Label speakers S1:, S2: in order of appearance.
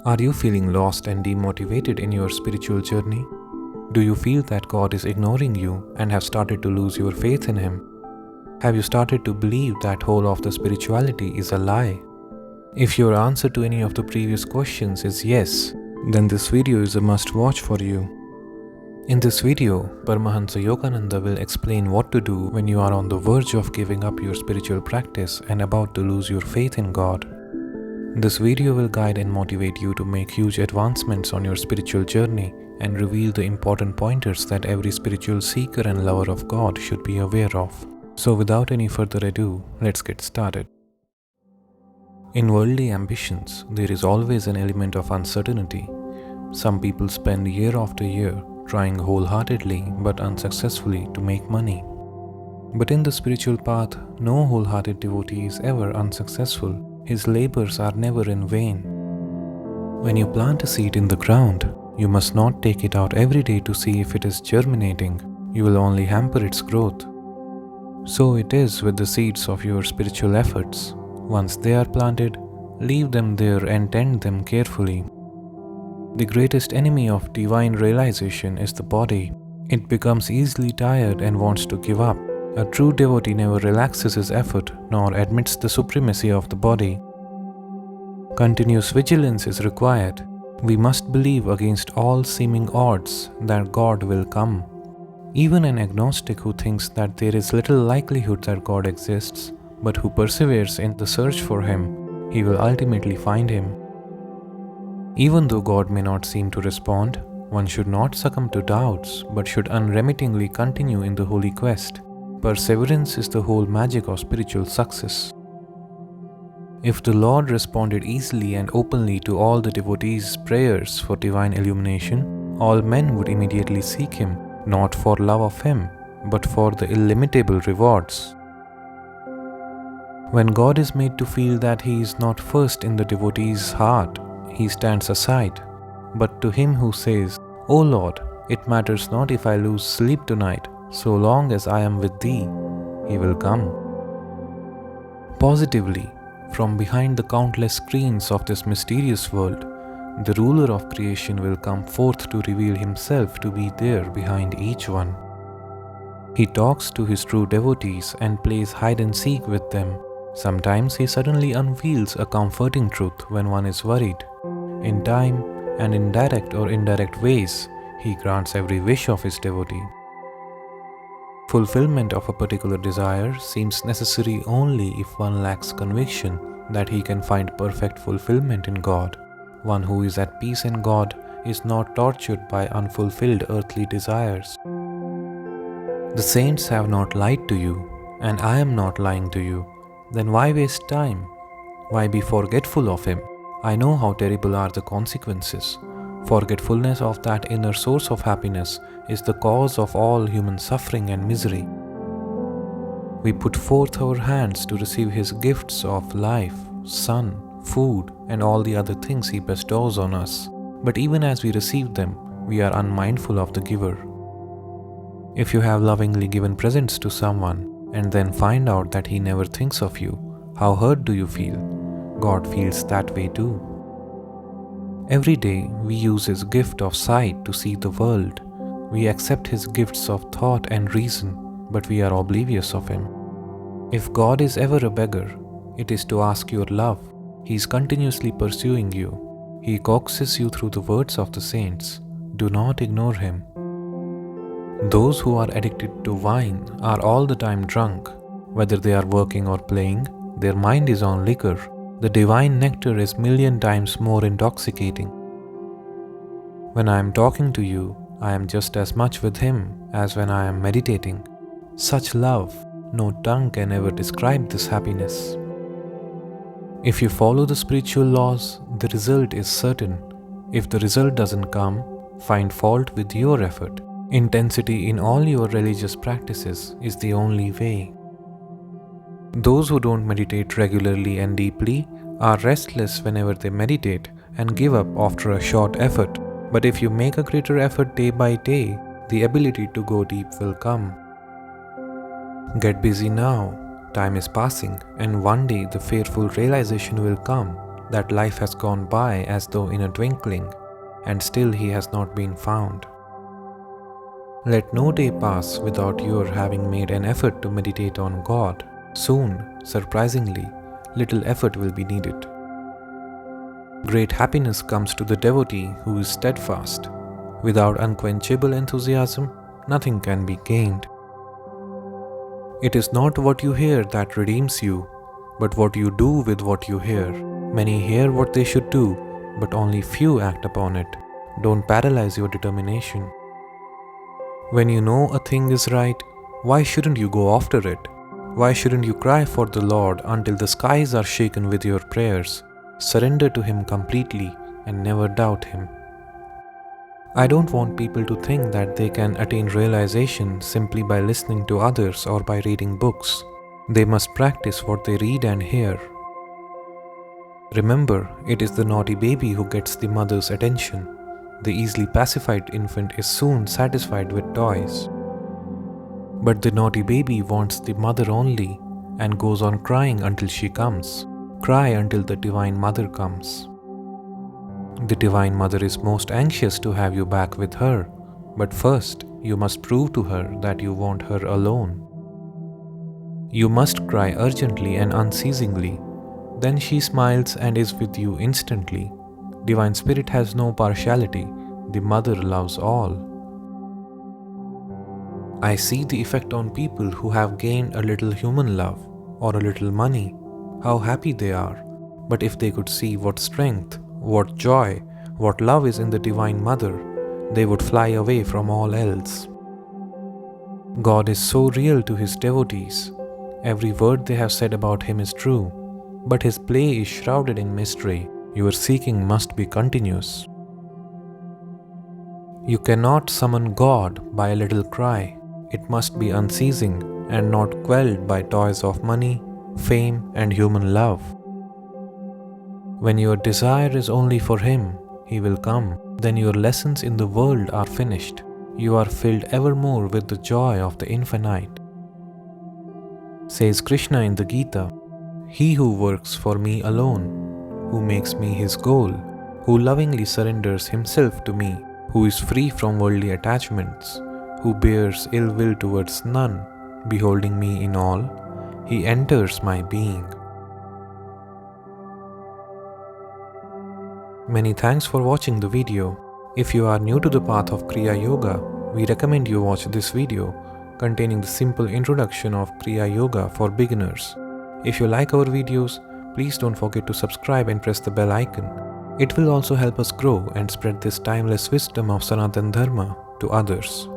S1: Are you feeling lost and demotivated in your spiritual journey? Do you feel that God is ignoring you and have started to lose your faith in Him? Have you started to believe that whole of the spirituality is a lie? If your answer to any of the previous questions is yes, then this video is a must-watch for you. In this video, Paramahansa Yogananda will explain what to do when you are on the verge of giving up your spiritual practice and about to lose your faith in God. This video will guide and motivate you to make huge advancements on your spiritual journey and reveal the important pointers that every spiritual seeker and lover of God should be aware of. So without any further ado, let's get started. In worldly ambitions, there is always an element of uncertainty. Some people spend year after year trying wholeheartedly but unsuccessfully to make money. But in the spiritual path, no wholehearted devotee is ever unsuccessful. His labors are never in vain. When you plant a seed in the ground, you must not take it out every day to see if it is germinating. You will only hamper its growth. So it is with the seeds of your spiritual efforts. Once they are planted, leave them there and tend them carefully. The greatest enemy of divine realization is the body. It becomes easily tired and wants to give up. A true devotee never relaxes his effort nor admits the supremacy of the body. Continuous vigilance is required. We must believe against all seeming odds that God will come. Even an agnostic who thinks that there is little likelihood that God exists, but who perseveres in the search for Him, he will ultimately find Him. Even though God may not seem to respond, one should not succumb to doubts, but should unremittingly continue in the holy quest. Perseverance is the whole magic of spiritual success. If the Lord responded easily and openly to all the devotees' prayers for divine illumination, all men would immediately seek Him, not for love of Him, but for the illimitable rewards. When God is made to feel that He is not first in the devotee's heart, He stands aside. But to him who says, "O Lord, it matters not if I lose sleep tonight, so long as I am with Thee," He will come. Positively, from behind the countless screens of this mysterious world, the ruler of creation will come forth to reveal Himself to be there behind each one. He talks to His true devotees and plays hide and seek with them. Sometimes He suddenly unveils a comforting truth when one is worried. In time and in direct or indirect ways, He grants every wish of His devotee. Fulfillment of a particular desire seems necessary only if one lacks conviction that he can find perfect fulfillment in God. One who is at peace in God is not tortured by unfulfilled earthly desires. The saints have not lied to you, and I am not lying to you. Then why waste time? Why be forgetful of Him? I know how terrible are the consequences. Forgetfulness of that inner source of happiness is the cause of all human suffering and misery. We put forth our hands to receive His gifts of life, sun, food, and all the other things He bestows on us. But even as we receive them, we are unmindful of the giver. If you have lovingly given presents to someone and then find out that he never thinks of you, how hurt do you feel? God feels that way too. Every day we use His gift of sight to see the world. We accept His gifts of thought and reason, but we are oblivious of Him. If God is ever a beggar, it is to ask your love. He is continuously pursuing you. He coaxes you through the words of the saints. Do not ignore Him. Those who are addicted to wine are all the time drunk. Whether they are working or playing, their mind is on liquor. The divine nectar is million times more intoxicating. When I am talking to you, I am just as much with Him as when I am meditating. Such love, no tongue can ever describe this happiness. If you follow the spiritual laws, the result is certain. If the result doesn't come, find fault with your effort. Intensity in all your religious practices is the only way. Those who don't meditate regularly and deeply are restless whenever they meditate and give up after a short effort. But if you make a greater effort day by day, the ability to go deep will come. Get busy now. Time is passing, and one day the fearful realization will come that life has gone by as though in a twinkling, and still he has not been found. Let no day pass without your having made an effort to meditate on God. Soon, surprisingly, little effort will be needed. Great happiness comes to the devotee who is steadfast. Without unquenchable enthusiasm, nothing can be gained. It is not what you hear that redeems you, but what you do with what you hear. Many hear what they should do, but only few act upon it. Don't paralyze your determination. When you know a thing is right, why shouldn't you go after it? Why shouldn't you cry for the Lord until the skies are shaken with your prayers? Surrender to Him completely and never doubt Him. I don't want people to think that they can attain realization simply by listening to others or by reading books. They must practice what they read and hear. Remember, it is the naughty baby who gets the mother's attention. The easily pacified infant is soon satisfied with toys. But the naughty baby wants the mother only and goes on crying until she comes. Cry until the Divine Mother comes. The Divine Mother is most anxious to have you back with her, but first you must prove to her that you want her alone. You must cry urgently and unceasingly. Then she smiles and is with you instantly. Divine Spirit has no partiality. The Mother loves all. I see the effect on people who have gained a little human love or a little money, how happy they are. But if they could see what strength, what joy, what love is in the Divine Mother, they would fly away from all else. God is so real to His devotees. Every word they have said about Him is true, but His play is shrouded in mystery. Your seeking must be continuous. You cannot summon God by a little cry. It must be unceasing and not quelled by toys of money, fame, and human love. When your desire is only for Him, He will come. Then your lessons in the world are finished. You are filled evermore with the joy of the infinite. Says Krishna in the Gita, "He who works for me alone, who makes me his goal, who lovingly surrenders himself to me, who is free from worldly attachments, who bears ill will towards none, beholding me in all, he enters my being." Many thanks for watching the video. If you are new to the path of Kriya Yoga, we recommend you watch this video containing the simple introduction of Kriya Yoga for beginners. If you like our videos, please don't forget to subscribe and press the bell icon. It will also help us grow and spread this timeless wisdom of Sanatana Dharma to others.